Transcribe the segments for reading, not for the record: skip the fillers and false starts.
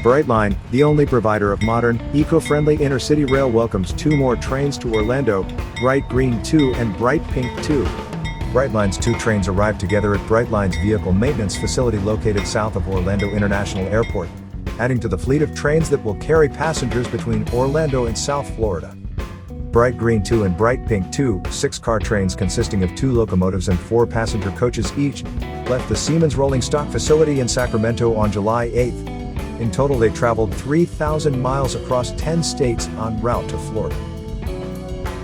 Brightline, the only provider of modern, eco-friendly intercity rail, welcomes 2 more trains to Orlando, Bright Green 2 and Bright Pink 2. Brightline's 2 trains arrived together at Brightline's vehicle maintenance facility located south of Orlando International Airport, adding to the fleet of trains that will carry passengers between Orlando and South Florida. Bright Green 2 and Bright Pink 2, 6-car trains consisting of 2 locomotives and 4 passenger coaches each, left the Siemens rolling stock facility in Sacramento on July 8th. In total, they traveled 3,000 miles across 10 states en route to Florida.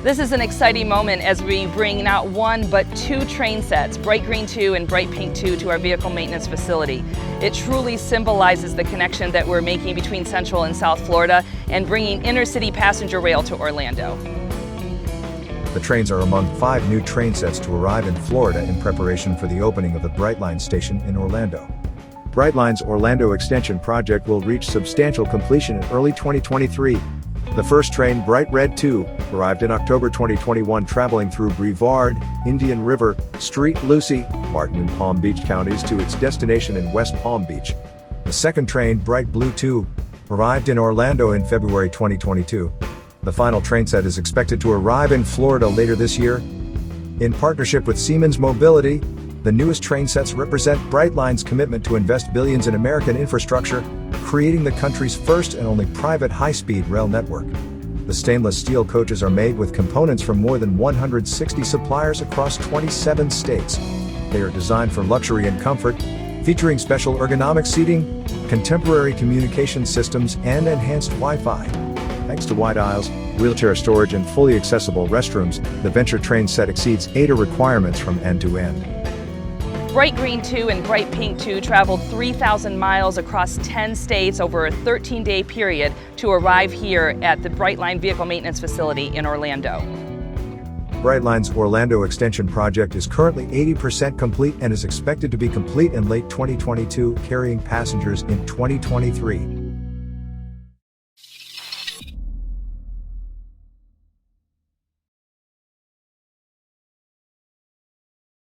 This is an exciting moment as we bring not 1 but 2 train sets, Bright Green 2 and Bright Pink 2, to our vehicle maintenance facility. It truly symbolizes the connection that we're making between Central and South Florida and bringing intercity passenger rail to Orlando. The trains are among 5 new train sets to arrive in Florida in preparation for the opening of the Brightline station in Orlando. Brightline's Orlando extension project will reach substantial completion in early 2023. The first train, Bright Red 2, arrived in October 2021, traveling through Brevard, Indian River, St. Lucie, Martin and Palm Beach counties to its destination in West Palm Beach. The second train, Bright Blue 2, arrived in Orlando in February 2022. The final train set is expected to arrive in Florida later this year. In partnership with Siemens Mobility, the newest train sets represent Brightline's commitment to invest billions in American infrastructure, creating the country's first and only private high-speed rail network. The stainless steel coaches are made with components from more than 160 suppliers across 27 states. They are designed for luxury and comfort, featuring special ergonomic seating, contemporary communication systems, and enhanced Wi-Fi. Thanks to wide aisles, wheelchair storage, and fully accessible restrooms, the Venture train set exceeds ADA requirements from end to end. Bright Green 2 and Bright Pink 2 traveled 3,000 miles across 10 states over a 13-day period to arrive here at the Brightline Vehicle Maintenance Facility in Orlando. Brightline's Orlando extension project is currently 80% complete and is expected to be complete in late 2022, carrying passengers in 2023.